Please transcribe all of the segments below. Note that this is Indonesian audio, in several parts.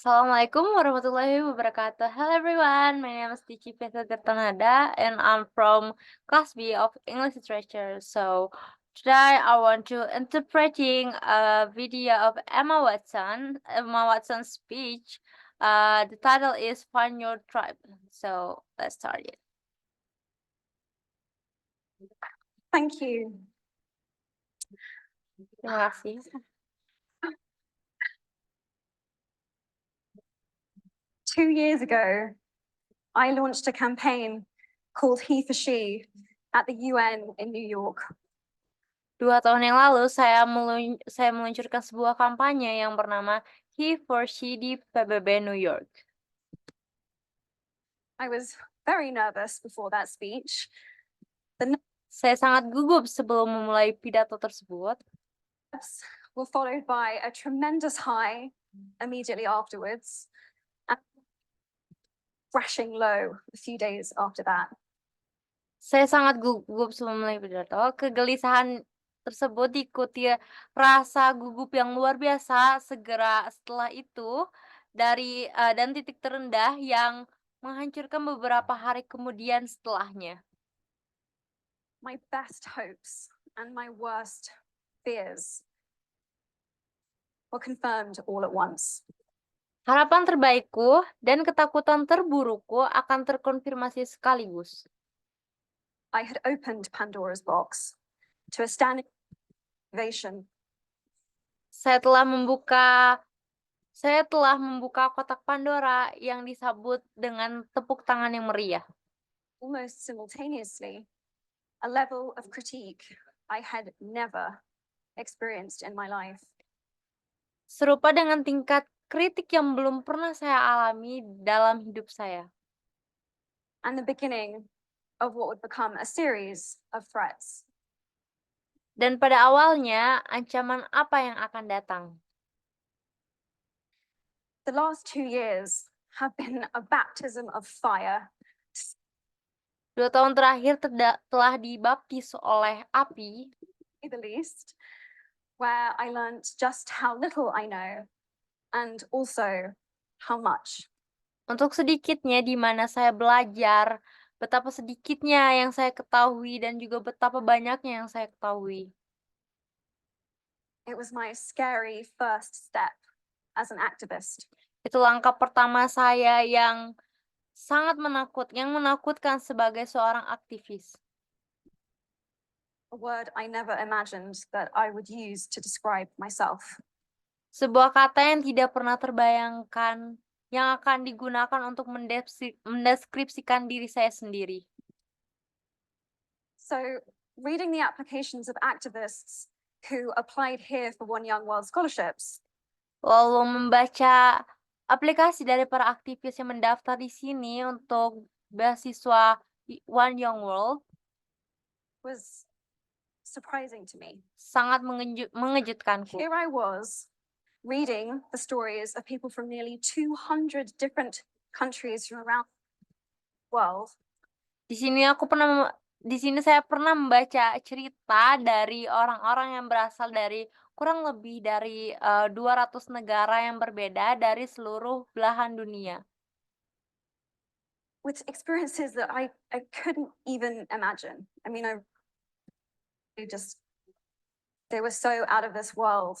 Assalamualaikum warahmatullahi wabarakatuh. Hello everyone, my name is Tici Petra Tirtanada and I'm from class B of English Literature. So today I want to interpreting a video of Emma Watson's speech. The title is Find Your Tribe. So let's start it. Thank you. Terima kasih. Two years ago, I launched a campaign called He for She at the UN in New York. 2 tahun yang lalu saya meluncurkan sebuah kampanye yang bernama He for She di PBB New York. I was very nervous before that speech. Saya sangat gugup sebelum memulai pidato tersebut. Nerves were followed by a tremendous high immediately afterwards, and crashing low a few days after that. Saya sangat gugup sebelum memulai pidato. Kegelisahan tersebut diikuti rasa gugup yang luar biasa segera setelah itu dan titik terendah yang menghancurkan beberapa hari kemudian setelahnya. My best hopes and my worst fears were confirmed all at once. Harapan terbaikku dan ketakutan terburukku akan terkonfirmasi sekaligus. I had opened Pandora's box to a standing ovation. Saya telah membuka kotak Pandora yang disambut dengan tepuk tangan yang meriah. Almost simultaneously, a level of critique I had never experienced in my life. Serupa dengan tingkat kritik yang belum pernah saya alami dalam hidup saya. And the beginning of what would become a series of threats. Dan pada awalnya, ancaman apa yang akan datang? The last 2 years have been a baptism of fire. 2 tahun terakhir telah dibaptis oleh api, At the least, where I learned just how little I know and also how much. untuk sedikitnya di mana saya belajar betapa sedikitnya yang saya ketahui dan juga betapa banyaknya yang saya ketahui. It was my scary first step as an activist. Itu langkah pertama saya yang menakutkan sebagai seorang aktivis. A word I never imagined that I would use to describe myself. Sebuah kata yang tidak pernah terbayangkan yang akan digunakan untuk mendeskripsikan diri saya sendiri. So, reading the applications of activists who applied here for One Young World scholarships, Lalu membaca aplikasi dari para aktivis yang mendaftar di sini untuk beasiswa One Young World was surprising to me. sangat mengejutkanku. Here I was reading the stories of people from nearly 200 different countries from around the world. Di sini saya pernah membaca cerita dari orang-orang yang berasal dari kurang lebih dari 200 negara yang berbeda dari seluruh belahan dunia. With experiences that I couldn't even imagine. I mean, they were so out of this world.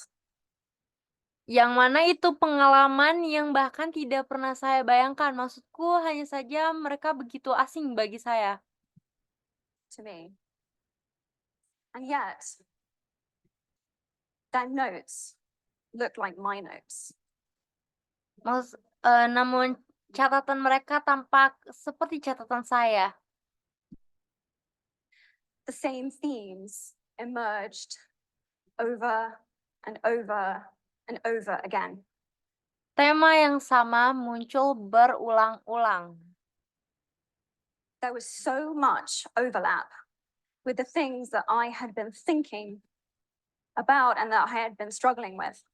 Yang mana itu pengalaman yang bahkan tidak pernah saya bayangkan. Maksudku hanya saja mereka begitu asing bagi saya. To me. And yet, their notes looked like my notes. Namun catatan mereka tampak seperti catatan saya. The same themes emerged over and over and over again. Tema yang sama muncul berulang-ulang. There was so much overlap with the things that I had been thinking about and that I had been struggling with.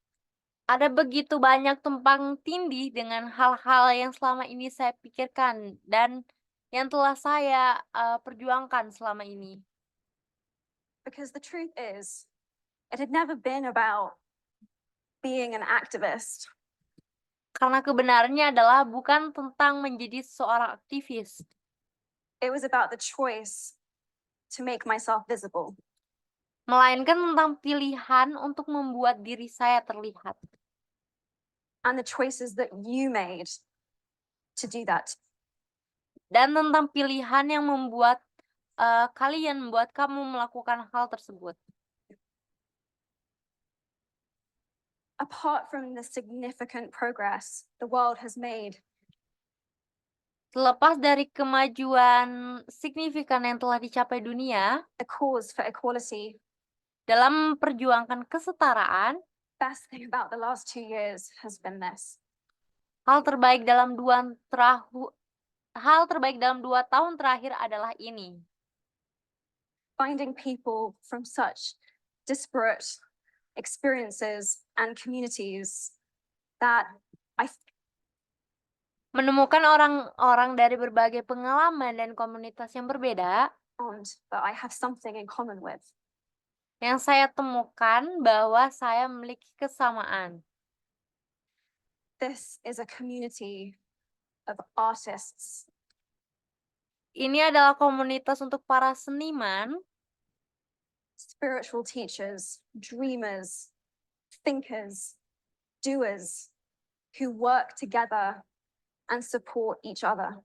Ada begitu banyak tumpang tindih dengan hal-hal yang selama ini saya pikirkan dan yang telah saya perjuangkan selama ini. Because the truth is, it had never been about being an activist. Karena kebenarannya adalah bukan tentang menjadi seorang aktivis, It was about the choice to make myself visible. melainkan tentang pilihan untuk membuat diri saya terlihat. And the choices that you made to do that. Dan tentang pilihan yang membuat membuat kamu melakukan hal tersebut. Apart from the significant progress the world has made, Terlepas dari kemajuan signifikan yang telah dicapai dunia the cause for equality, dalam memperjuangkan kesetaraan, best thing about the last 2 years has been this. hal terbaik dalam 2 tahun terakhir adalah ini. Finding people from such disparate experiences and communities that Menemukan orang-orang dari berbagai pengalaman dan komunitas yang berbeda, found that I have something in common with. yang saya temukan bahwa saya memiliki kesamaan. This is a community of artists, Ini adalah komunitas untuk para seniman, spiritual teachers, dreamers, thinkers, doers who work together and support each other.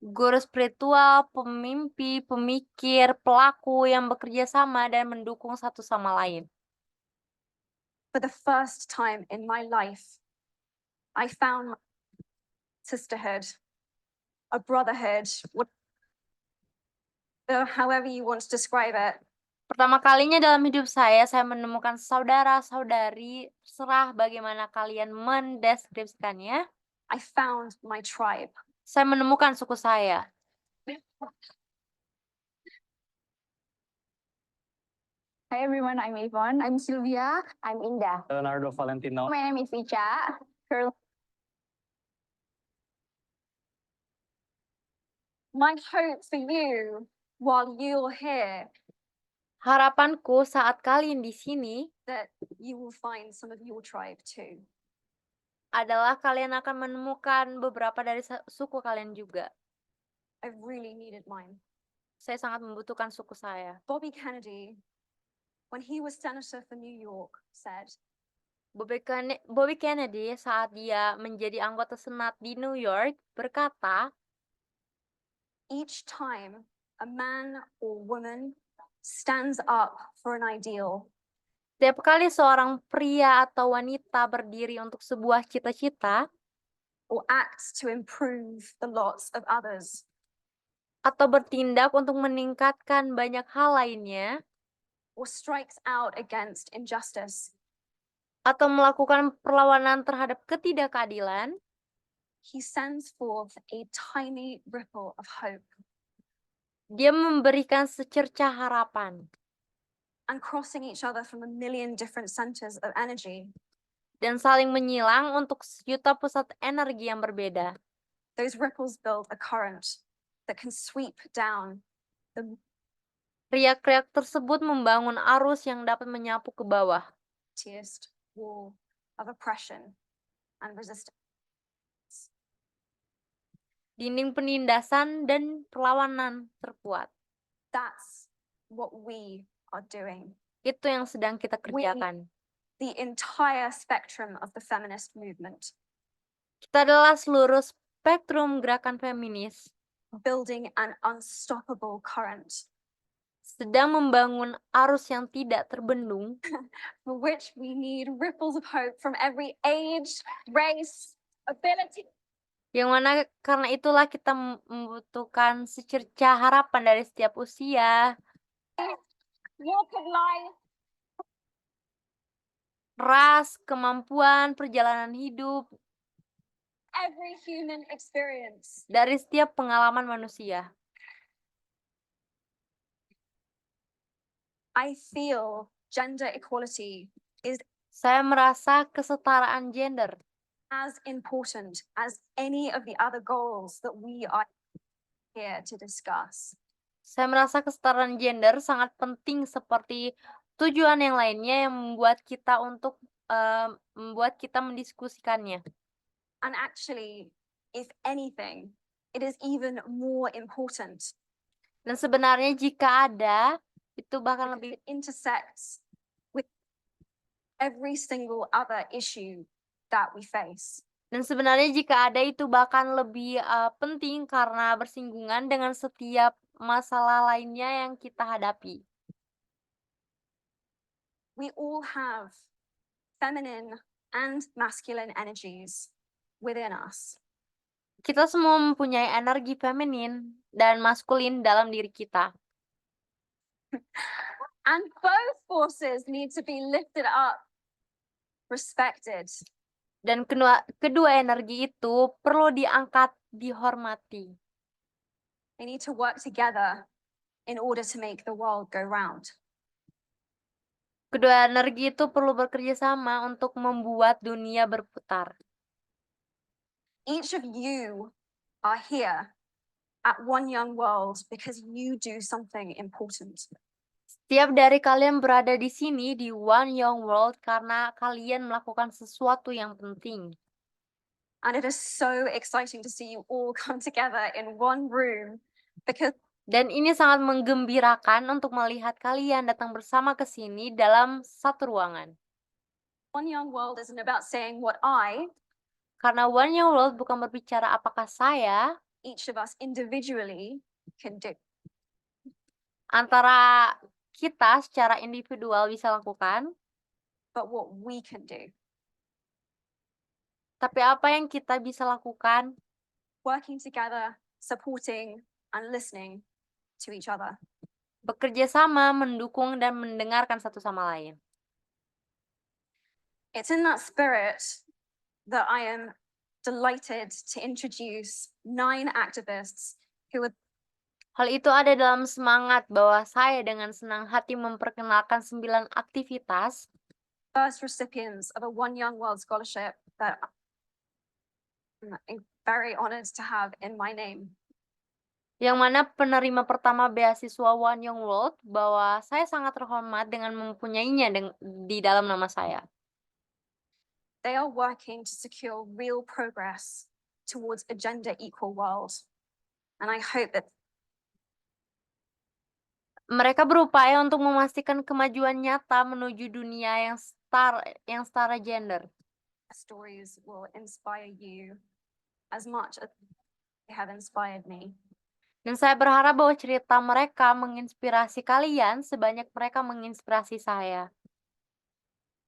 guru spiritual, pemimpi, pemikir, pelaku yang bekerja sama dan mendukung satu sama lain. For the first time in my life, I found sisterhood, a brotherhood, however you want to describe it. Pertama kalinya dalam hidup saya menemukan saudara-saudari, terserah bagaimana kalian mendeskripsikannya. I found my tribe. Saya menemukan suku saya. Hi everyone, I'm Yvonne. I'm Sylvia. I'm Indah. Leonardo Valentino. My name is Icha. My hope for you while you're here Harapanku saat kalian di sini that you will find some of your tribe too. adalah kalian akan menemukan beberapa dari suku kalian juga. I really needed mine. Saya sangat membutuhkan suku saya. Bobby Kennedy, when he was senator for New York, said, Bobby Kennedy saat dia menjadi anggota Senat di New York berkata, each time a man or woman stands up for an ideal, setiap kali seorang pria atau wanita berdiri untuk sebuah cita-cita or acts to improve the lots of others, atau bertindak untuk meningkatkan banyak hal lainnya, or strikes out against injustice, atau melakukan perlawanan terhadap ketidakadilan, he sends forth a tiny ripple of hope. dia memberikan secercah harapan And crossing each other from a million different centers of energy, dan saling menyilang untuk sejuta pusat energi yang berbeda. those ripples build a current that can sweep down the Riak-riak tersebut membangun arus yang dapat menyapu ke bawah. mightiest wall of oppression and resistance. Dinding penindasan dan perlawanan terkuat. That's what we are doing. Itu yang sedang kita kerjakan. The entire spectrum of the feminist movement, Kita adalah seluruh spektrum gerakan feminis, building an unstoppable current sedang membangun arus yang tidak terbendung, for which we need ripples of hope from every age, race, ability, yang mana karena itulah kita membutuhkan secercah harapan dari setiap usia, walk of life, ras, kemampuan, perjalanan hidup, every human experience. dari setiap pengalaman manusia. I feel gender equality is Saya merasa kesetaraan gender as important as any of the other goals that we are here to discuss. Saya merasa kesetaraan gender sangat penting seperti tujuan yang lainnya yang membuat kita mendiskusikannya. And actually, if anything, it is even more important Dan sebenarnya jika ada, itu bahkan because lebih it intersects with every single other issue that we face. dan sebenarnya jika ada itu bahkan lebih penting karena bersinggungan dengan setiap masalah lainnya yang kita hadapi. We all have feminine and masculine energies within us. Kita semua mempunyai energi feminin dan maskulin dalam diri kita. And both forces need to be lifted up, respected. Dan kedua energi itu perlu diangkat, dihormati. They need to work together in order to make the world go round. Kedua energi itu perlu bekerja sama untuk membuat dunia berputar. Each of you are here at One Young World because you do something important. Setiap dari kalian berada di sini di One Young World karena kalian melakukan sesuatu yang penting. And it is so exciting to see you all come together in one room because Dan ini sangat menggembirakan untuk melihat kalian datang bersama ke sini dalam satu ruangan. One Young World isn't about saying what I, Karena One Young World bukan berbicara apakah saya, each of us individually, can do. antara kita secara individual bisa lakukan, But what we can do. tapi apa yang kita bisa lakukan, Working together, supporting and listening to each other. bekerja sama, mendukung, dan mendengarkan satu sama lain. It's in that spirit that I am delighted to introduce 9 activists who are Hal itu ada dalam semangat bahwa saya dengan senang hati memperkenalkan 9 aktivitas first recipients of a One Young World Scholarship that I'm very honored to have in my name. yang mana penerima pertama beasiswa One Young World bahwa saya sangat terhormat dengan mempunyainya di dalam nama saya. They are working to secure real progress towards a gender equal world. And I hope that Mereka berupaya untuk memastikan kemajuan nyata menuju dunia yang setara gender. stories will inspire you as much as they have inspired me. Dan saya berharap bahwa cerita mereka menginspirasi kalian sebanyak mereka menginspirasi saya.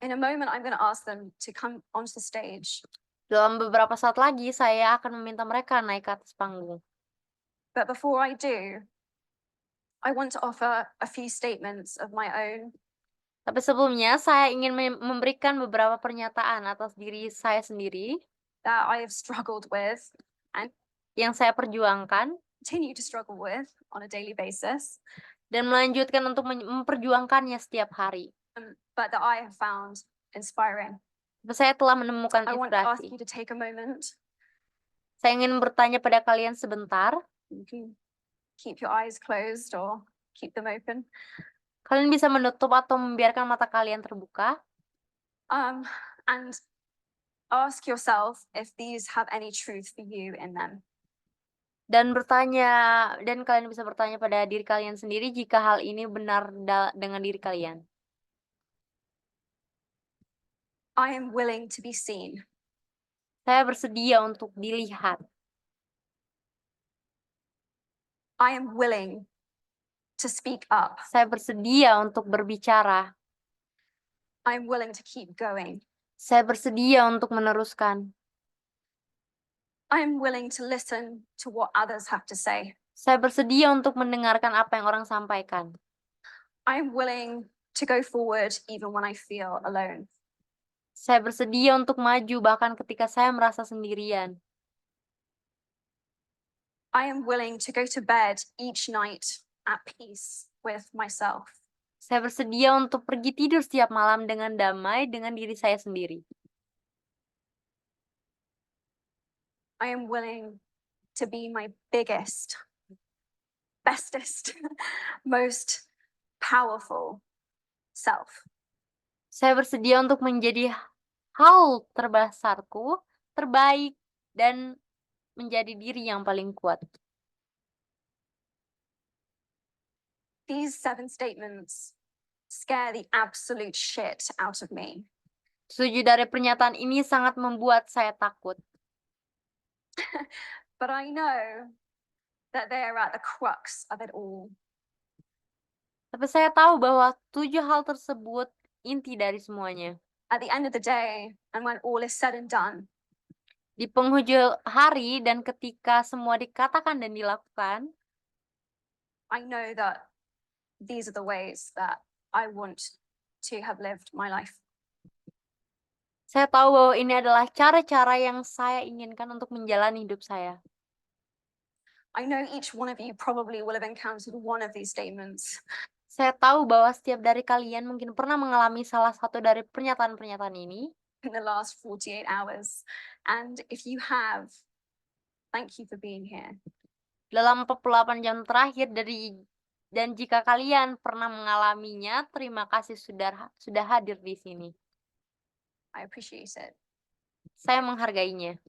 In a moment, I'm going to ask them to come onto the stage. Dalam beberapa saat lagi, saya akan meminta mereka naik ke atas panggung. But before I do, I want to offer a few statements of my own. Tapi sebelumnya, saya ingin memberikan beberapa pernyataan atas diri saya sendiri That I have struggled with and yang saya perjuangkan continue to struggle with on a daily basis, dan melanjutkan untuk memperjuangkannya setiap hari. but that I have found inspiring. Tapi saya telah menemukan I want to ask inspirasi. you to take a moment. Saya ingin bertanya pada kalian sebentar. You can keep your eyes closed or keep them open. Kalian bisa menutup atau membiarkan mata kalian terbuka. And ask yourself if these have any truth for you in them. Dan kalian bisa bertanya pada diri kalian sendiri jika hal ini benar dengan diri kalian. I am willing to be seen. Saya bersedia untuk dilihat. I am willing to speak up. Saya bersedia untuk berbicara. I am willing to keep going. Saya bersedia untuk meneruskan. I am willing to listen to what others have to say. Saya bersedia untuk mendengarkan apa yang orang sampaikan. I am willing to go forward even when I feel alone. Saya bersedia untuk maju bahkan ketika saya merasa sendirian. I am willing to go to bed each night at peace with myself. Saya bersedia untuk pergi tidur setiap malam dengan damai dengan diri saya sendiri. I am willing to be my biggest, bestest, most powerful self. Saya bersedia untuk menjadi hal terbesarku, terbaik, dan menjadi diri yang paling kuat. These 7 statements scare the absolute shit out of me. 7 dari pernyataan ini sangat membuat saya takut. But I know that they are at the crux of it all. Tapi saya tahu bahwa 7 hal tersebut inti dari semuanya. At the end of the day, and when all is said and done, Di penghujung hari dan ketika semua dikatakan dan dilakukan, I know that these are the ways that I want to have lived my life. saya tahu bahwa ini adalah cara-cara yang saya inginkan untuk menjalani hidup saya. I know each one of you probably will have encountered one of these statements. Saya tahu bahwa setiap dari kalian mungkin pernah mengalami salah satu dari pernyataan-pernyataan ini. In the last 48 hours. And if you have, thank you for being here. Dalam 48 jam terakhir dan jika kalian pernah mengalaminya, terima kasih sudah hadir di sini. I appreciate it. Saya menghargainya.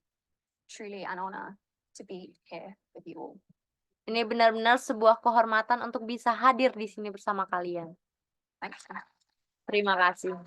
Truly an honor to be here with you all. Ini benar-benar sebuah kehormatan untuk bisa hadir di sini bersama kalian. Thank you. Terima kasih.